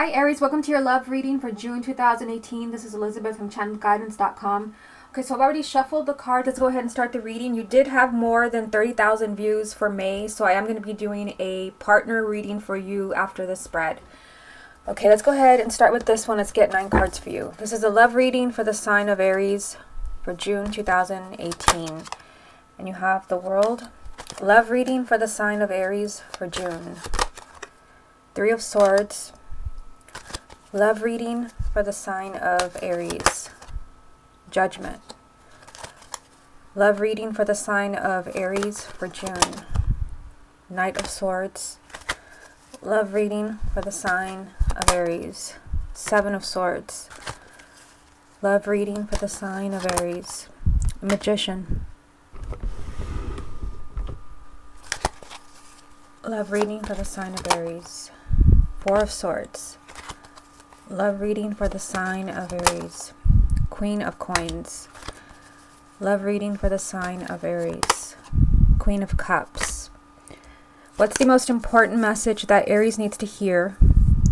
Hi Aries, welcome to your love reading for June 2018. This is Elizabeth from channelguidance.com. Okay, so I've already shuffled the cards. Let's go ahead and start the reading. You did have more than 30,000 views for May, so I am going to be doing a partner reading for you after the spread. Okay, let's go ahead and start with this one. Let's get 9 cards for you. This is a love reading for the sign of Aries for June 2018. And you have the World. Love reading for the sign of Aries for June. 3 of Swords. Love reading for the sign of Aries. Judgment. Love reading for the sign of Aries for June. Knight of Swords. Love reading for the sign of Aries. 7 of Swords. Love reading for the sign of Aries. Magician. Love reading for the sign of Aries. 4 of Swords. Love reading for the sign of Aries. Queen of Coins. Love reading for the sign of Aries. Queen of Cups. What's the most important message that Aries needs to hear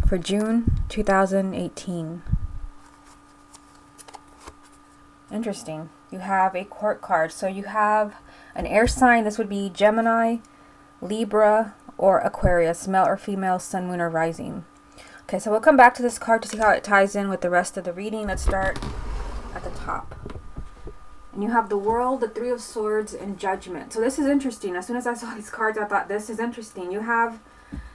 for June 2018? Interesting. You have a court card. So you have an air sign. This would be Gemini, Libra, or Aquarius, male or female, sun, moon, or rising. Okay, so we'll come back to this card to see how it ties in with the rest of the reading. Let's start at the top. And you have the World, the 3 of Swords, and Judgment. So this is interesting. As soon as I saw these cards, I thought this is interesting. You have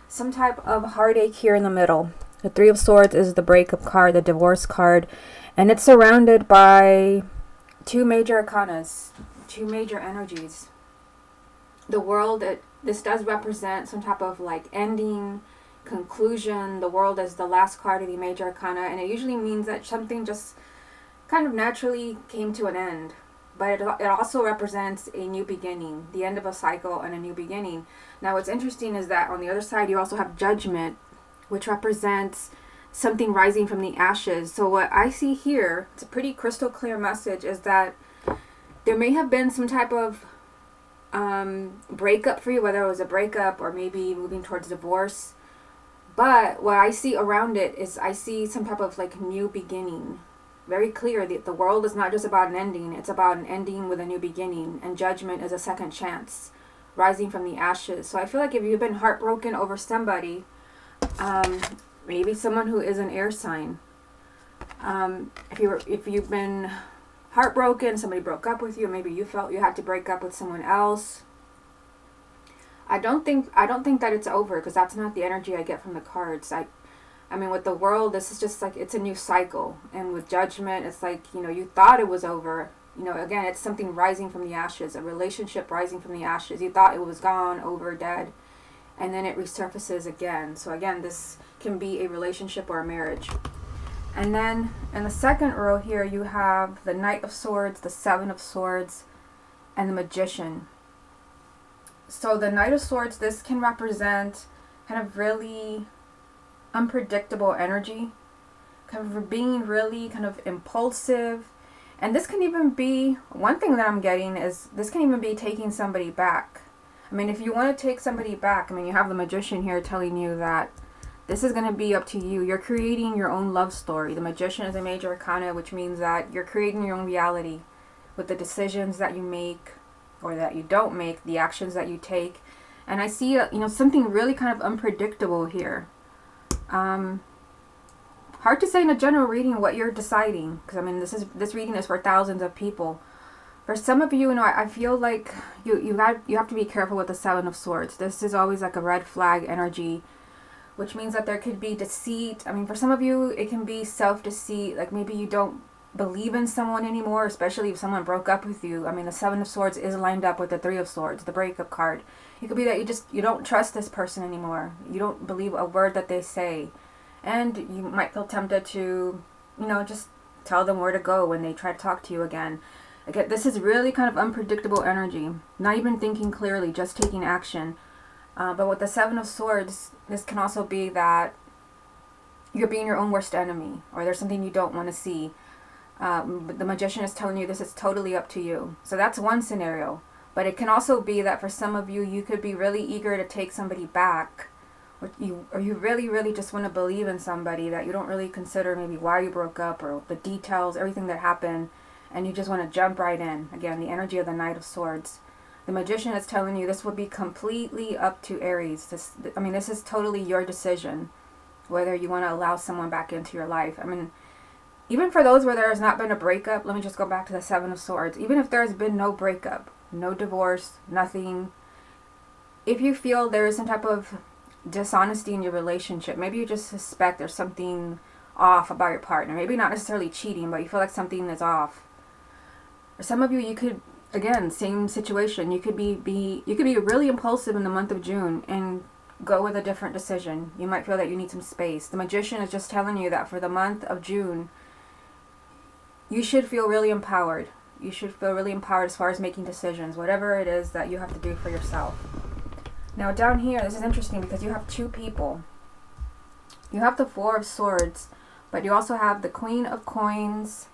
some type of heartache here in the middle. The 3 of Swords is the breakup card, the divorce card, and it's surrounded by 2 major arcanas, 2 major energies. The World, this does represent some type of like ending, conclusion. The World is the last card of the major arcana, and it usually means that something just kind of naturally came to an end. But it also represents a new beginning, the end of a cycle and a new beginning. Now what's interesting is that on the other side you also have Judgment, which represents something rising from the ashes. So what I see here, it's a pretty crystal clear message, is that there may have been some type of breakup for you, whether it was a breakup or maybe moving towards divorce. But what I see around it is I see some type of like new beginning. Very clear that the World is not just about an ending. It's about an ending with a new beginning. And Judgment is a second chance, rising from the ashes. So I feel like if you've been heartbroken over somebody, maybe someone who is an air sign. If you've been heartbroken, somebody broke up with you, maybe you felt you had to break up with someone else. I don't think that it's over, because that's not the energy I get from the cards. I mean, with the World, this is just like, it's a new cycle. And with Judgment, it's like, you thought it was over. Again, it's something rising from the ashes, a relationship rising from the ashes. You thought it was gone, over, dead, and then it resurfaces again. So again, this can be a relationship or a marriage. And then in the second row here, you have the Knight of Swords, the 7 of Swords, and the Magician. So the Knight of Swords, this can represent kind of really unpredictable energy, kind of being really kind of impulsive. And this can even be, one thing that I'm getting is, this can even be taking somebody back. I mean, if you want to take somebody back, I mean, you have the Magician here telling you that this is going to be up to you. You're creating your own love story. The Magician is a major arcana, which means that you're creating your own reality with the decisions that you make or that you don't make, the actions that you take. And I see, something really kind of unpredictable here. Hard to say in a general reading what you're deciding, because I mean, this reading is for thousands of people. For some of you, I feel like you have to be careful with the 7 of Swords. This is always like a red flag energy, which means that there could be deceit. I mean, for some of you, it can be self-deceit. Like maybe you don't believe in someone anymore, especially if someone broke up with you. I mean, the 7 of Swords is lined up with the 3 of Swords, the breakup card. It could be that you don't trust this person anymore. You don't believe a word that they say. And you might feel tempted to, just tell them where to go when they try to talk to you again. Again, this is really kind of unpredictable energy. Not even thinking clearly, just taking action. But with the 7 of Swords, this can also be that you're being your own worst enemy, or there's something you don't want to see. But the Magician is telling you this is totally up to you. So that's one scenario. But it can also be that for some of you, you could be really eager to take somebody back, or you really, really just want to believe in somebody, that you don't really consider maybe why you broke up or the details, everything that happened, and you just want to jump right in. Again, the energy of the Knight of Swords. The Magician is telling you this will be completely up to Aries. This is totally your decision, whether you want to allow someone back into your life. I mean, even for those where there has not been a breakup, let me just go back to the Seven of Swords. Even if there has been no breakup, no divorce, nothing, if you feel there is some type of dishonesty in your relationship, maybe you just suspect there's something off about your partner, maybe not necessarily cheating, but you feel like something is off. For some of you, you could, again, same situation, you could be really impulsive in the month of June and go with a different decision. You might feel that you need some space. The Magician is just telling you that for the month of June, you should feel really empowered. You should feel really empowered as far as making decisions, whatever it is that you have to do for yourself. Now down here, this is interesting because you have two people. You have the Four of Swords, but you also have the Queen of Coins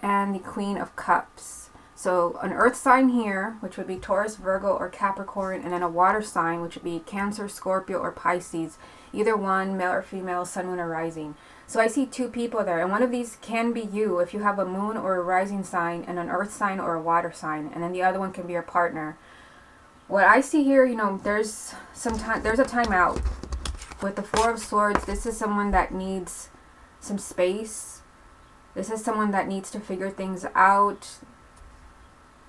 and the Queen of Cups. So an earth sign here, which would be Taurus, Virgo, or Capricorn, and then a water sign, which would be Cancer, Scorpio, or Pisces. Either one, male or female, sun, moon, or rising. So I see two people there, and one of these can be you if you have a moon or a rising sign and an earth sign or a water sign, and then the other one can be your partner. What I see here, there's a timeout. With the Four of Swords, this is someone that needs some space. This is someone that needs to figure things out.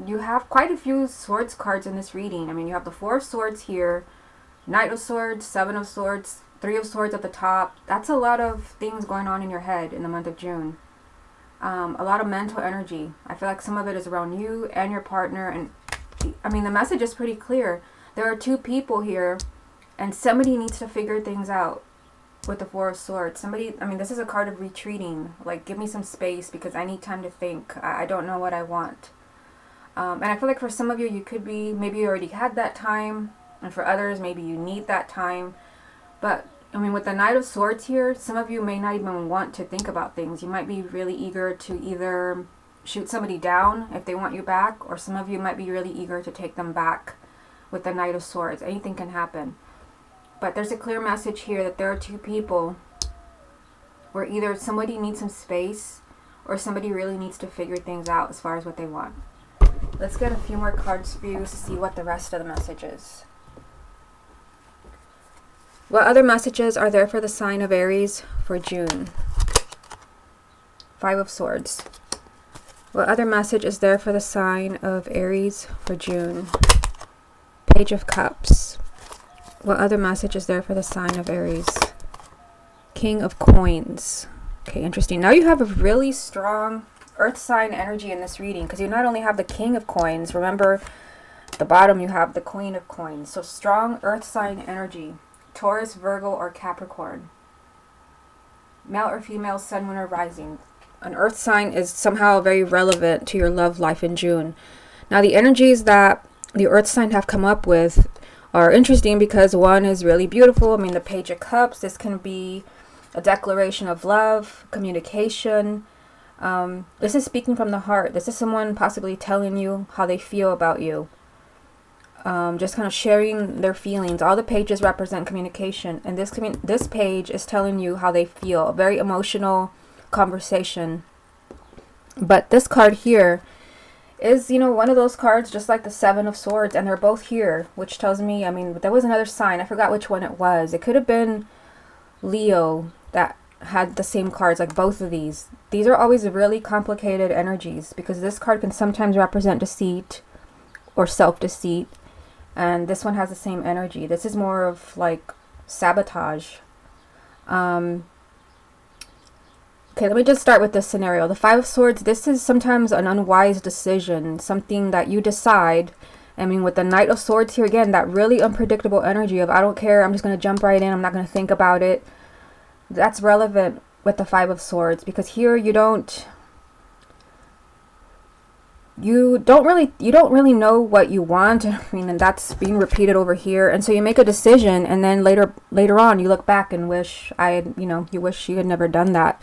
You have quite a few Swords cards in this reading. I mean, you have the Four of Swords here, Knight of Swords, Seven of Swords, Three of Swords at the top. That's a lot of things going on in your head in the month of June. A lot of mental energy. I feel like some of it is around you and your partner, and the message is pretty clear. There are two people here, and somebody needs to figure things out with the Four of Swords. This is a card of retreating. Like, give me some space because I need time to think. I don't know what I want. And I feel like for some of you, you could be, maybe you already had that time, and for others, maybe you need that time. But, with the Knight of Swords here, some of you may not even want to think about things. You might be really eager to either shoot somebody down if they want you back, or some of you might be really eager to take them back with the Knight of Swords. Anything can happen. But there's a clear message here that there are two people where either somebody needs some space or somebody really needs to figure things out as far as what they want. Let's get a few more cards for you to see what the rest of the message is. What other messages are there for the sign of Aries for June? Five of Swords. What other message is there for the sign of Aries for June? Page of Cups. What other message is there for the sign of Aries? King of Coins. Okay, interesting. Now you have a really strong earth sign energy in this reading, because you not only have the King of Coins, remember at the bottom you have the Queen of Coins. So strong earth sign energy. Taurus, Virgo, or Capricorn. Male or female, sun, moon, or rising. An earth sign is somehow very relevant to your love life in June. Now the energies that the earth sign have come up with are interesting because one is really beautiful. The Page of Cups, this can be a declaration of love, communication. This is speaking from the heart. This is someone possibly telling you how they feel about you. Just kind of sharing their feelings. All the pages represent communication, and this page is telling you how they feel. A very emotional conversation. But this card here is, one of those cards just like the Seven of Swords, and they're both here, which tells me, there was another sign. I forgot which one it was. It could have been Leo that had the same cards, like both of these. These are always really complicated energies because this card can sometimes represent deceit or self-deceit, and this one has the same energy. This is more of like sabotage. Okay, let me just start with this scenario. The Five of Swords, this is sometimes an unwise decision, something that you decide. With the Knight of Swords here, again, that really unpredictable energy of I don't care, I'm just going to jump right in, I'm not going to think about it. That's relevant with the Five of Swords because here you don't really know what you want. And that's being repeated over here. And so you make a decision, and then later on you look back and wish you wish you had never done that.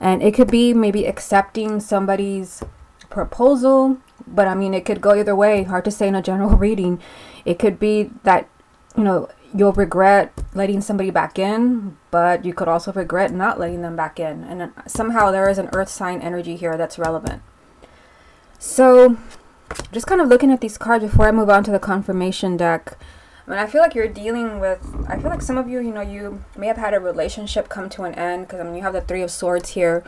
And it could be maybe accepting somebody's proposal, but it could go either way. Hard to say in a general reading. It could be that you'll regret letting somebody back in, but you could also regret not letting them back in. And somehow there is an earth sign energy here that's relevant. So just kind of looking at these cards before I move on to the confirmation deck. I mean, I feel like you're dealing with, I feel like some of you, you know, you may have had a relationship come to an end, because I mean, you have the Three of Swords here,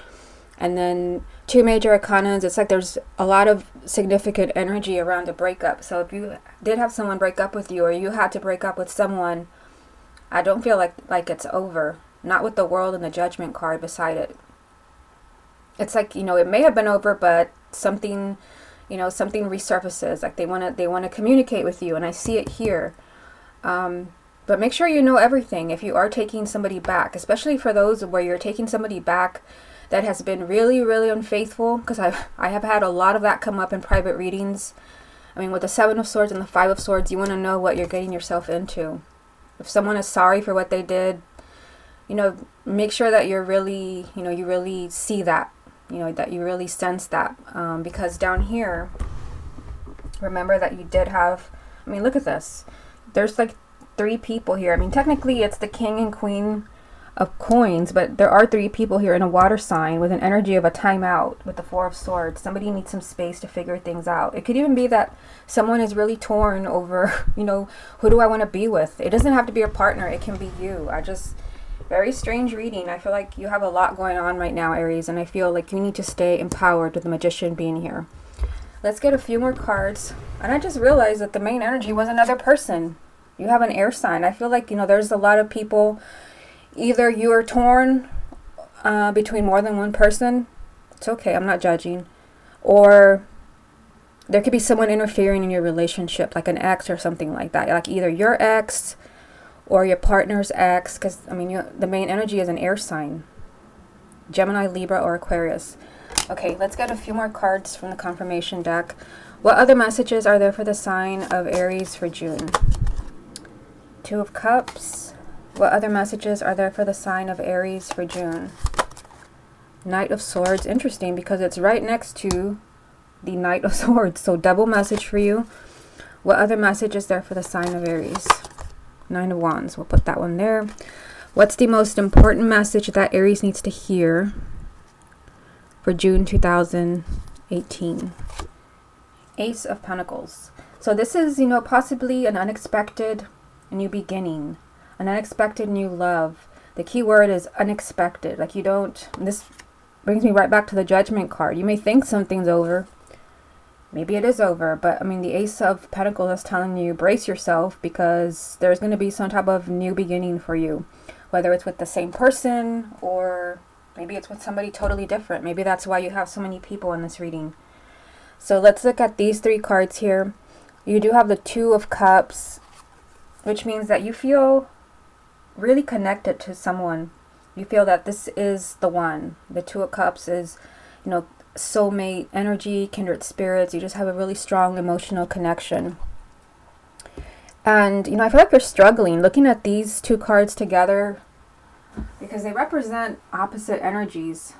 and then two major arcanas. It's like there's a lot of significant energy around a breakup. So if you did have someone break up with you, or you had to break up with someone, I don't feel like it's over. Not with the World and the Judgment card beside it. It's like, you know, it may have been over, but something, you know, something resurfaces. Like they want to communicate with you, and I see it here. But make sure you know everything if you are taking somebody back, especially for those where you're taking somebody back that has been really, really unfaithful, because I have had a lot of that come up in private readings. I mean, with the Seven of Swords and the Five of Swords, you want to know what you're getting yourself into. If someone is sorry for what they did, you know, make sure that you're really, you know, you really see that, you know, that you really sense that. Because down here, remember that you did have, I mean, look at this. There's like 3 people here. I mean, technically it's the King and Queen of Coins, but there are 3 people here in a water sign with an energy of a timeout with the Four of Swords. Somebody needs some space to figure things out. It could even be that someone is really torn over, you know, who do I want to be with? It doesn't have to be a partner. It can be you. Very strange reading. I feel like you have a lot going on right now, Aries, and I feel like you need to stay empowered with the Magician being here. Let's get a few more cards. And I just realized that the main energy was another person. You have an air sign. I feel like, you know, there's a lot of people, either you are torn between more than one person. It's okay, I'm not judging. Or there could be someone interfering in your relationship, like an ex or something like that. Like either your ex or your partner's ex, because, I mean, the main energy is an air sign. Gemini, Libra, or Aquarius. Okay, let's get a few more cards from the confirmation deck. What other messages are there for the sign of Aries for June? Two of Cups. What other messages are there for the sign of Aries for June? Knight of Swords. Interesting, because it's right next to the Knight of Swords. So double message for you. What other message is there for the sign of Aries? Nine of Wands. We'll put that one there. What's the most important message that Aries needs to hear for June 2018? Ace of Pentacles. So this is, you know, possibly an unexpected new beginning, an unexpected new love. The key word is unexpected. Like you don't, this brings me right back to the Judgment card. You may think something's over. Maybe it is over, but I mean, the Ace of Pentacles is telling you brace yourself, because there's going to be some type of new beginning for you, whether it's with the same person or maybe it's with somebody totally different. Maybe that's why you have so many people in this reading. So let's look at these 3 cards here. You do have the Two of Cups, which means that you feel really connected to someone. You feel that this is the one. The Two of Cups is, you know, soulmate energy, kindred spirits. You just have a really strong emotional connection. And, you know, I feel like you're struggling looking at these 2 cards together, because they represent opposite energies.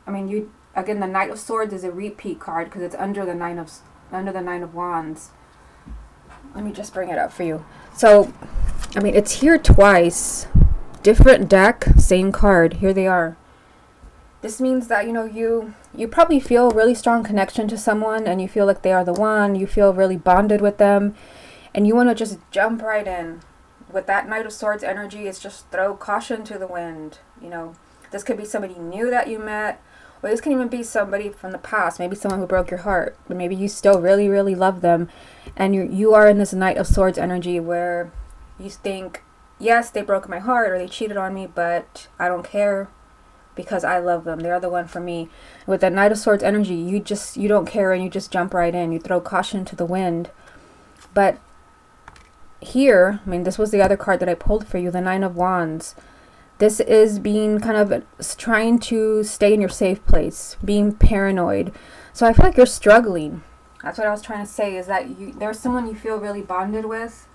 I mean, again, the Knight of Swords is a repeat card because it's under the Nine of Wands. Let me just bring it up for you. So, I mean, it's here twice. Different deck, same card. Here they are. This means that, you know, you probably feel a really strong connection to someone, and you feel like they are the one. You feel really bonded with them, and you want to just jump right in. With that Knight of Swords energy, it's just throw caution to the wind. You know, this could be somebody new that you met, or this can even be somebody from the past, maybe someone who broke your heart, but maybe you still really, really love them, and you are in this Knight of Swords energy where you think, yes, they broke my heart or they cheated on me, but I don't care because I love them. They're the one for me. With that Knight of Swords energy, you don't care, and you just jump right in. You throw caution to the wind. But here, I mean, this was the other card that I pulled for you, the Nine of Wands. This is being kind of trying to stay in your safe place, being paranoid. So I feel like you're struggling. That's what I was trying to say, is that there's someone you feel really bonded with.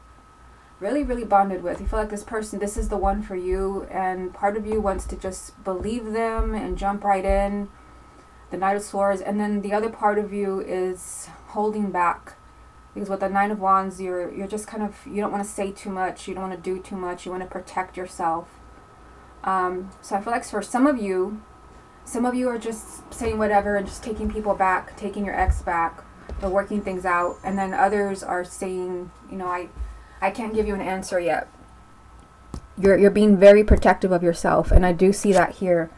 Really, really bonded with. You feel like this person, this is the one for you, and part of you wants to just believe them and jump right in. The Knight of Swords. And then the other part of you is holding back. Because with the Nine of Wands, you're just kind of, you don't want to say too much, you don't want to do too much, you want to protect yourself. So I feel like for some of you are just saying whatever and just taking people back, taking your ex back, or working things out. And then others are saying, you know, I can't give you an answer yet. You're being very protective of yourself. And I do see that here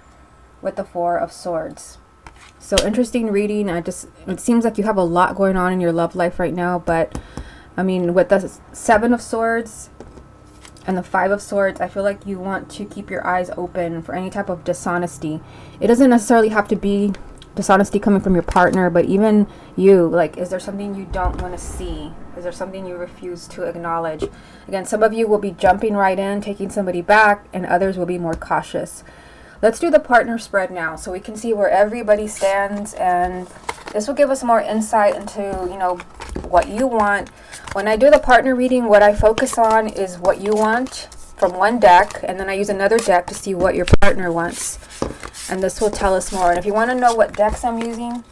with the Four of Swords. So interesting reading. It seems like you have a lot going on in your love life right now. But, I mean, with the Seven of Swords and the Five of Swords, I feel like you want to keep your eyes open for any type of dishonesty. It doesn't necessarily have to be dishonesty coming from your partner, but even you, like, is there something you don't want to see? Is there something you refuse to acknowledge? Again, some of you will be jumping right in, taking somebody back, and others will be more cautious. Let's do the partner spread now so we can see where everybody stands, and this will give us more insight into, you know, what you want. When I do the partner reading, what I focus on is what you want from one deck, and then I use another deck to see what your partner wants. And this will tell us more. And if you want to know what decks I'm using,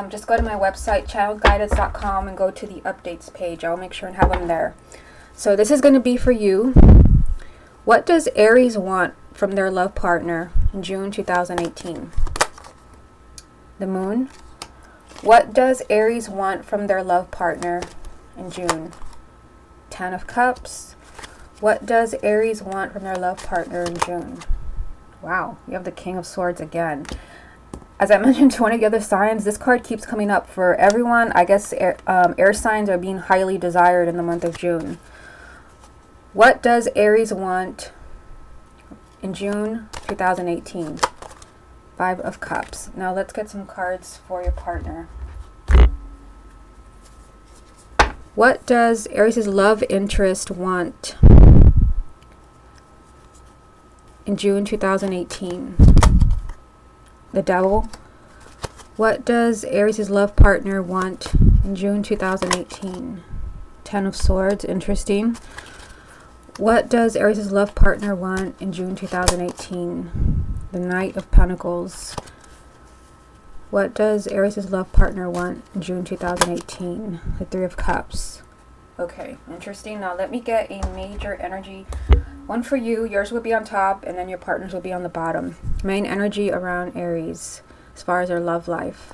just go to my website, channelguidance.com, and go to the updates page. I'll make sure and have them there. So this is going to be for you. What does Aries want from their love partner in June 2018? The Moon. What does Aries want from their love partner in June? Ten of Cups. What does Aries want from their love partner in June? Wow, you have the King of Swords again. As I mentioned to one of the other signs, this card keeps coming up for everyone. I guess air signs are being highly desired in the month of June. What does Aries want in June 2018? Five of Cups. Now let's get some cards for your partner. What does Aries' love interest want in June 2018? The Devil. What does Aries' love partner want in June 2018? Ten of Swords. Interesting. What does Aries' love partner want in June 2018? The Knight of Pentacles. What does Aries' love partner want in June 2018? The Three of Cups. Okay, interesting. Now let me get a major energy. One for you, yours will be on top, and then your partner's will be on the bottom. Main energy around Aries as far as their love life.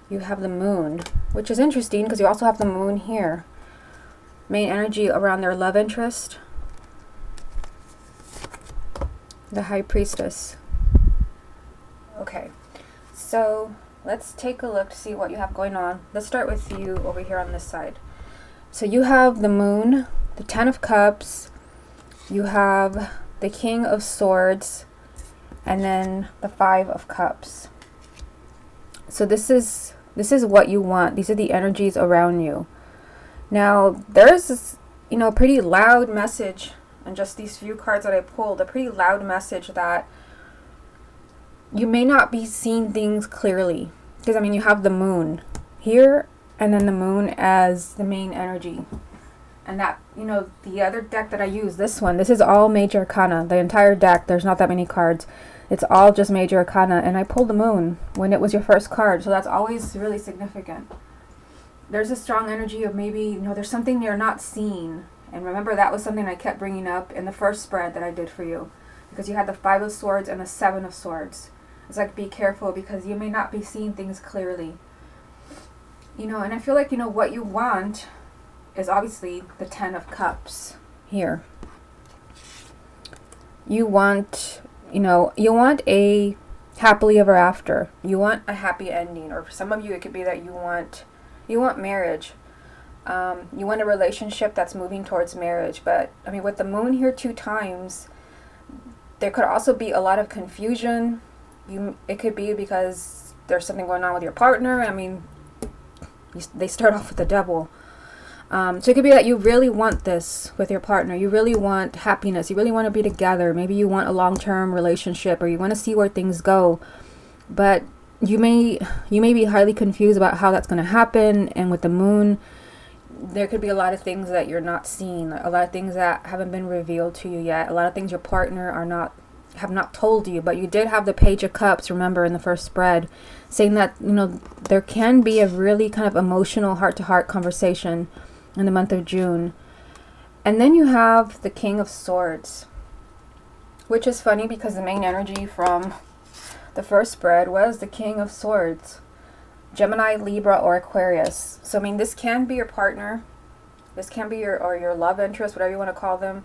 You have the Moon, which is interesting because you also have the Moon here. Main energy around their love interest. The High Priestess. Okay, so let's take a look to see what you have going on. Let's start with you over here on this side. So you have the Moon, the Ten of Cups, you have the King of Swords, and then the Five of Cups. So this is what you want. These are the energies around you. Now, there's this, you know, pretty loud message, and just these few cards that I pulled, a pretty loud message that you may not be seeing things clearly. Because, I mean, you have the Moon here, and then the Moon as the main energy. And that, you know, the other deck that I use, this is all Major Arcana. The entire deck, there's not that many cards. It's all just Major Arcana. And I pulled the Moon when it was your first card. So that's always really significant. There's a strong energy of maybe, you know, there's something you're not seeing. And remember, that was something I kept bringing up in the first spread that I did for you. Because you had the Five of Swords and the Seven of Swords. It's like, be careful because you may not be seeing things clearly. You know, and I feel like, you know, what you want is obviously the Ten of Cups here. You want, you know, you want a happily ever after. You want a happy ending. Or for some of you, it could be that you want marriage. You want a relationship that's moving towards marriage. But, I mean, with the Moon here 2 times, there could also be a lot of confusion. It could be because there's something going on with your partner. I mean, they start off with the Devil. So it could be that you really want this with your partner. You really want happiness. You really want to be together. Maybe you want a long-term relationship, or you want to see where things go. But you may be highly confused about how that's going to happen. And with the Moon, there could be a lot of things that you're not seeing. A lot of things that haven't been revealed to you yet. A lot of things your partner are not have not told you, but you did have the Page of Cups, remember, in the first spread, saying that, you know, there can be a really kind of emotional heart-to-heart conversation in the month of June. And then you have the King of Swords, which is funny because the main energy from the first spread was the King of Swords, Gemini, Libra, or Aquarius. So, I mean, this can be your partner. This can be your love interest, whatever you want to call them.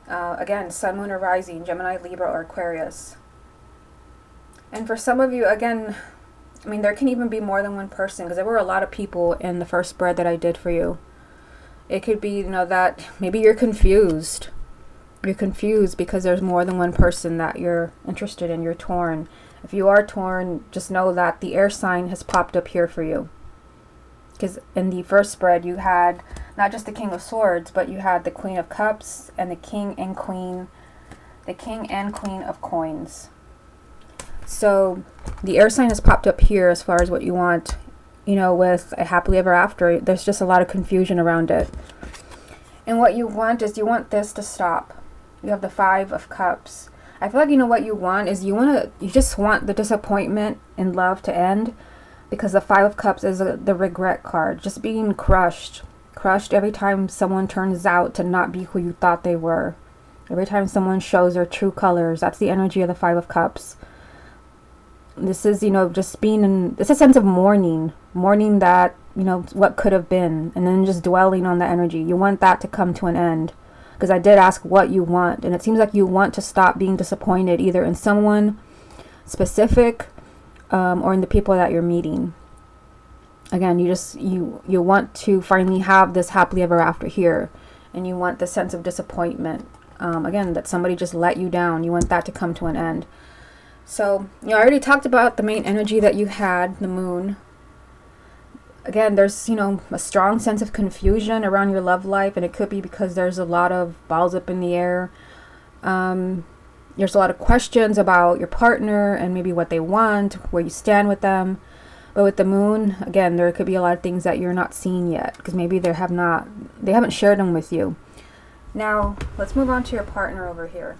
Again, Sun, Moon, or Rising, Gemini, Libra, or Aquarius. And for some of you, again, I mean, there can even be more than one person, because there were a lot of people in the first spread that I did for you. It could be, you know, that maybe you're confused. You're confused because there's more than one person that you're interested in. You're torn. If you are torn, just know that the air sign has popped up here for you. Because in the first spread, you had not just the King of Swords, but you had the Queen of Cups and the King and Queen of Coins. So the air sign has popped up here as far as what you want, you know, with a happily ever after. There's just a lot of confusion around it. And what you want is, you want this to stop. You have the Five of Cups. I feel like, you know, what you want is you just want the disappointment in love to end, because the Five of Cups is the regret card. Just being crushed every time someone turns out to not be who you thought they were. Every time someone shows their true colors. That's the energy of the Five of Cups. This is, you know, just being in, it's a sense of mourning that, you know, what could have been, and then just dwelling on the energy. You want that to come to an end, because I did ask what you want, and it seems like you want to stop being disappointed either in someone specific or in the people that you're meeting. Again, you want to finally have this happily ever after here, and you want the sense of disappointment, again, that somebody just let you down. You want that to come to an end. So, you know, I already talked about the main energy that you had, the Moon. Again, there's, you know, a strong sense of confusion around your love life, and it could be because there's a lot of balls up in the air. There's a lot of questions about your partner and maybe what they want, where you stand with them. But with the Moon, again, there could be a lot of things that you're not seeing yet, because maybe they haven't shared them with you. Now, let's move on to your partner over here.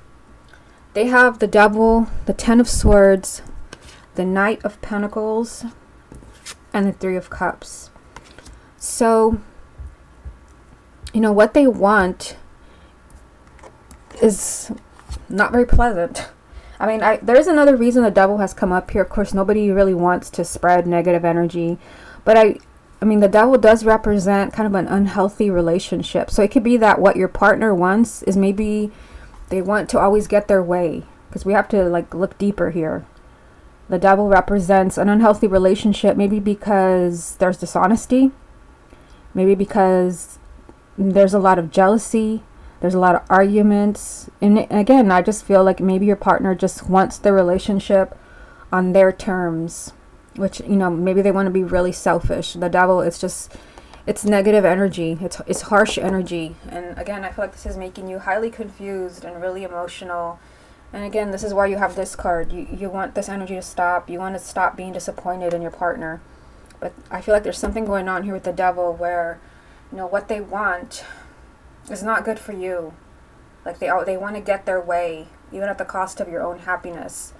They have the Devil, the Ten of Swords, the Knight of Pentacles, and the Three of Cups. So, you know, what they want is not very pleasant. I mean, there's another reason the Devil has come up here. Of course, nobody really wants to spread negative energy. But I mean, the Devil does represent kind of an unhealthy relationship. So it could be that what your partner wants is maybe they want to always get their way. Because we have to, like, look deeper here. The Devil represents an unhealthy relationship, maybe because there's dishonesty. Maybe because there's a lot of jealousy. There's a lot of arguments. And again, I just feel like maybe your partner just wants the relationship on their terms. Which, you know, maybe they want to be really selfish. The Devil, it's negative energy. It's harsh energy. And again, I feel like this is making you highly confused and really emotional. And again, this is why you have this card. You want this energy to stop. You want to stop being disappointed in your partner. But I feel like there's something going on here with the Devil where, you know, what they want is not good for you. Like they want to get their way, even at the cost of your own happiness.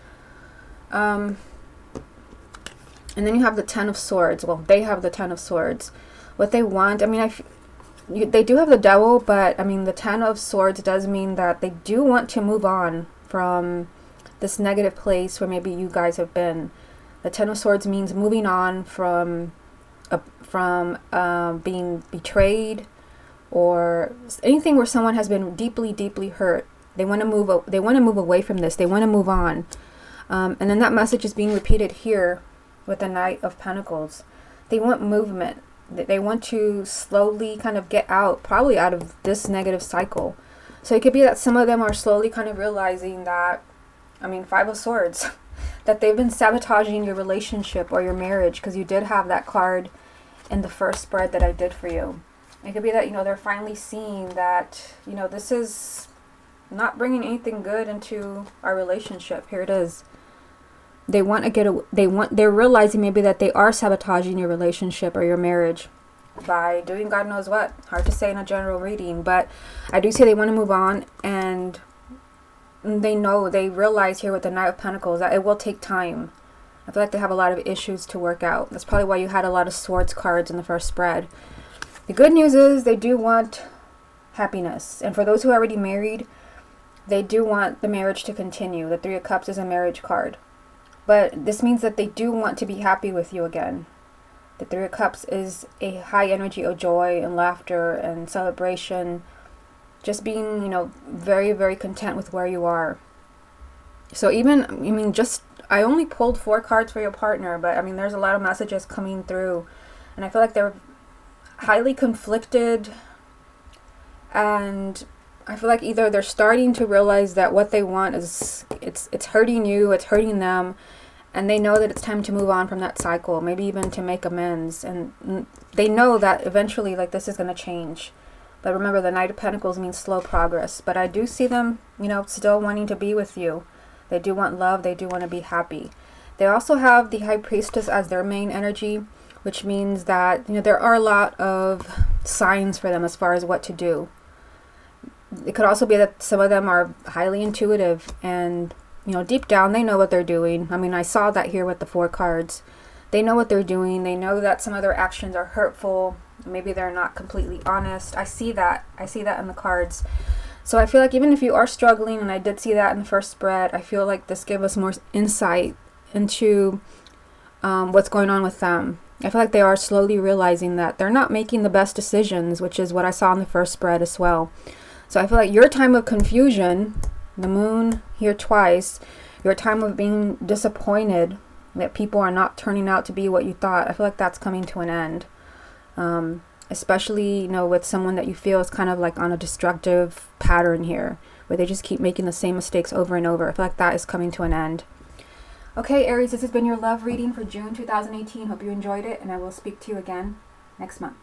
And then you have the Ten of Swords. Well, they have the Ten of Swords. What they want, I mean, they do have the Devil, but I mean, the Ten of Swords does mean that they do want to move on from this negative place where maybe you guys have been. The Ten of Swords means moving on from being betrayed, or anything where someone has been deeply, deeply hurt. They want to move away from this. They want to move on. And then that message is being repeated here with the Knight of Pentacles. They want movement. They want to slowly kind of get out, probably out of this negative cycle. So it could be that some of them are slowly kind of realizing that, I mean, Five of Swords, that they've been sabotaging your relationship or your marriage, because you did have that card in the first spread that I did for you. It could be that, you know, they're finally seeing that, you know, this is not bringing anything good into our relationship. Here it is. They want to they're realizing maybe that they are sabotaging your relationship or your marriage by doing God knows what. Hard to say in a general reading, but I do say they want to move on, and they know, they realize here with the Knight of Pentacles that it will take time. I feel like they have a lot of issues to work out. That's probably why you had a lot of Swords cards in the first spread. The good news is they do want happiness. And for those who are already married, they do want the marriage to continue. The Three of Cups is a marriage card. But this means that they do want to be happy with you again. The Three of Cups is a high energy of joy and laughter and celebration. Just being, you know, very, very content with where you are. So even, I mean, I only pulled 4 cards for your partner, but I mean, there's a lot of messages coming through. And I feel like they're highly conflicted. And I feel like either they're starting to realize that what they want is, it's hurting you, it's hurting them. And they know that it's time to move on from that cycle, maybe even to make amends. And they know that eventually, like, this is going to change. But remember, the Knight of Pentacles means slow progress. But I do see them, you know, still wanting to be with you. They do want love. They do want to be happy. They also have the High Priestess as their main energy, which means that, you know, there are a lot of signs for them as far as what to do. It could also be that some of them are highly intuitive and, you know, deep down, they know what they're doing. I mean, I saw that here with the 4 cards. They know what they're doing. They know that some of their actions are hurtful. Maybe they're not completely honest. I see that. I see that in the cards. So I feel like even if you are struggling, and I did see that in the first spread, I feel like this gave us more insight into what's going on with them. I feel like they are slowly realizing that they're not making the best decisions, which is what I saw in the first spread as well. So I feel like your time of confusion, the moon here twice, your time of being disappointed that people are not turning out to be what you thought, I feel like that's coming to an end. Especially, you know, with someone that you feel is kind of like on a destructive pattern here, where they just keep making the same mistakes over and over. I feel like that is coming to an end. Okay, Aries, this has been your love reading for June 2018. Hope you enjoyed it, and I will speak to you again next month.